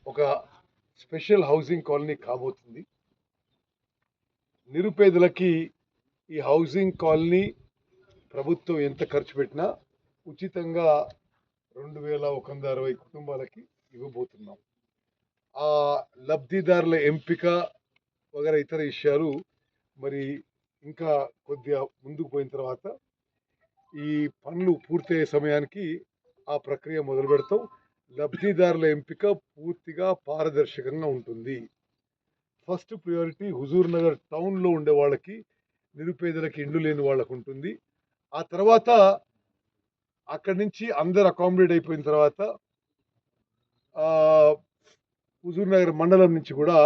ఒక special housing colony కాబోతుంది. నిరుపేదలకి ఈ హౌసింగ్ కాలనీ ప్రభుత్వం ఎంత ఖర్చు పెట్టినా ఉచితంగా 2160 కుటుంబాలకి ఇవ్వబోతున్నాం. ఆ లబ్ధిదారుల ఎంపిక వగైరా ఇతర విషయాలు మరి ఇంకా కొద్దిగా ముందుకు పోయిన తర్వాత ఈ పనులు పూర్తయ్యే సమయానికి ఆ ప్రక్రియ మొదలు పెడతాం. లబ్ధిదారుల ఎంపిక పూర్తిగా పారదర్శకంగా ఉంటుంది. ఫస్ట్ ప్రియారిటీ హుజూర్ నగర్ టౌన్లో ఉండే వాళ్ళకి, నిరుపేదలకి ఇండ్లు లేని వాళ్ళకు ఉంటుంది. ఆ తర్వాత అక్కడి నుంచి అందరు అకామిడేట్ అయిపోయిన తర్వాత హుజూర్ నగర్ మండలం నుంచి కూడా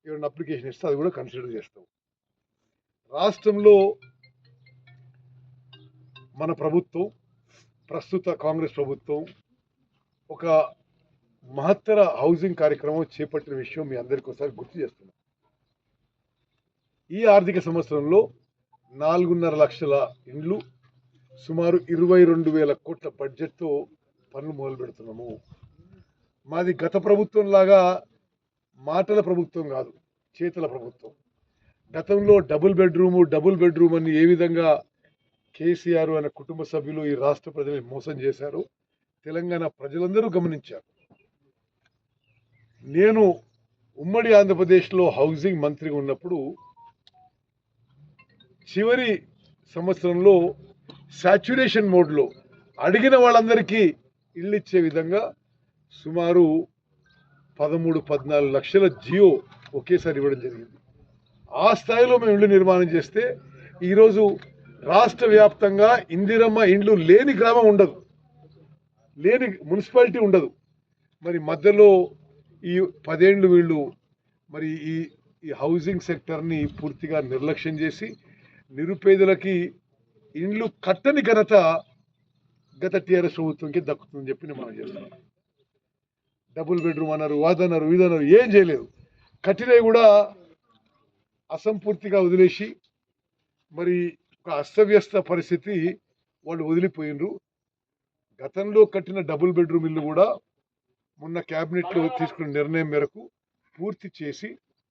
ఏమైనా అప్లికేషన్ ఇస్తే అది కూడా కన్సిడర్ చేస్తాం. రాష్ట్రంలో మన ప్రభుత్వం, ప్రస్తుత కాంగ్రెస్ ప్రభుత్వం ఒక మహత్తర హౌసింగ్ కార్యక్రమం చేపట్టిన విషయం మీ అందరికీ ఒకసారి గుర్తు చేస్తున్నాం. ఈ ఆర్థిక సంవత్సరంలో 4.5 లక్షల ఇండ్లు, సుమారు 22,000 కోట్ల బడ్జెట్తో పనులు మొదలు పెడుతున్నాము. మాది గత ప్రభుత్వం లాగా మాటల ప్రభుత్వం కాదు, చేతల ప్రభుత్వం. గతంలో డబుల్ బెడ్రూమ్ అని ఏ విధంగా కేసీఆర్ అనే కుటుంబ సభ్యులు ఈ రాష్ట్ర ప్రజల్ని మోసం చేశారు తెలంగాణ ప్రజలందరూ గమనించారు. నేను ఉమ్మడి ఆంధ్రప్రదేశ్లో హౌసింగ్ మంత్రిగా ఉన్నప్పుడు చివరి సంవత్సరంలో సాచ్యురేషన్ మోడ్లో అడిగిన వాళ్ళందరికీ ఇల్లు ఇచ్చే విధంగా సుమారు 13-14 లక్షల జియో ఒకేసారి ఇవ్వడం జరిగింది. ఆ స్థాయిలో మేము ఇళ్ళు నిర్మాణం చేస్తే ఈరోజు రాష్ట్ర వ్యాప్తంగా ఇందిరమ్మ ఇండ్లు లేని గ్రామం ఉండదు, లేని మున్సిపాలిటీ ఉండదు. మరి మధ్యలో ఈ 10 ఏళ్ళు వీళ్ళు మరి ఈ హౌసింగ్ సెక్టర్ని పూర్తిగా నిర్లక్ష్యం చేసి నిరుపేదలకి ఇండ్లు కట్టని ఘనత గత టీఆర్ఎస్ ప్రభుత్వంకి దక్కుతుందని చెప్పి నేను మనం చేస్తున్నాం. డబుల్ బెడ్రూమ్ అన్నారు, వాదన్నారు, ఇదన్నారు, ఏం చేయలేదు. కట్టినవి కూడా అసంపూర్తిగా వదిలేసి మరి ఒక అస్తవ్యస్త పరిస్థితి వాళ్ళు వదిలిపోయినరు. గతంలో కట్టిన డబుల్ బెడ్రూమ్ ఇల్లు కూడా మొన్న క్యాబినెట్లో తీసుకున్న నిర్ణయం మేరకు పూర్తి చేసి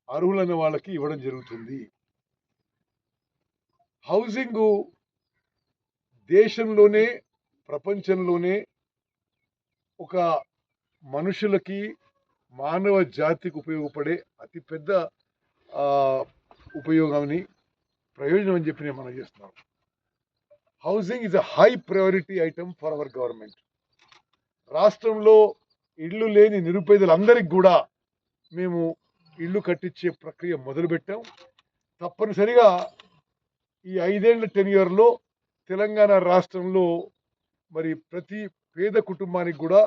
అర్హులైన వాళ్ళకి ఇవ్వడం జరుగుతుంది. హౌసింగ్ దేశంలోనే ప్రపంచంలోనే ఒక మనుషులకి, మానవ జాతికి ఉపయోగపడే అతిపెద్ద ఉపయోగాన్ని ప్రయోజనం అని చెప్పి నేను మనం చేస్తున్నాం. Housing is a high priority item for our government. రాష్ట్రంలో ఇళ్ళు లేని నిరుపేదలందరికీ కూడా మేము ఇళ్ళు కట్టించే ప్రక్రియ మొదలుపెట్టాం. తప్పనిసరిగా ఈ 5 ఏళ్ల టెన్యూర్లో తెలంగాణ రాష్ట్రంలో మరి ప్రతి పేద కుటుంబానికి కూడా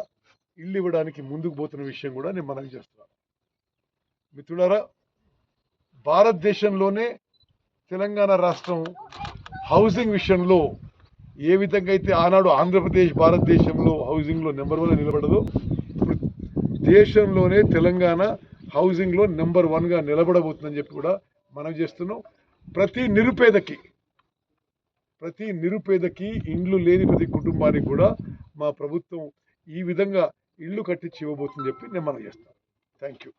ఇల్లు ఇవ్వడానికి ముందుకు పోతున్న విషయం కూడా నేను మనవి చేస్తున్నాను. మిత్రులారా, భారతదేశంలోనే తెలంగాణ రాష్ట్రం హౌసింగ్ విషయంలో ఏ విధంగా అయితే ఆనాడు ఆంధ్రప్రదేశ్ భారతదేశంలో హౌసింగ్లో నెంబర్ 1 నిలబడదో, ఇప్పుడు దేశంలోనే తెలంగాణ హౌసింగ్లో నెంబర్ 1గా నిలబడబోతుందని చెప్పి కూడా మనం చేస్తున్నాం. ప్రతి నిరుపేదకి ఇండ్లు లేని ప్రతి కుటుంబానికి కూడా మా ప్రభుత్వం ఈ విధంగా ఇల్లు కట్టించి ఇవ్వబోతుందని చెప్పి నేను మనం చేస్తాను. Thank you.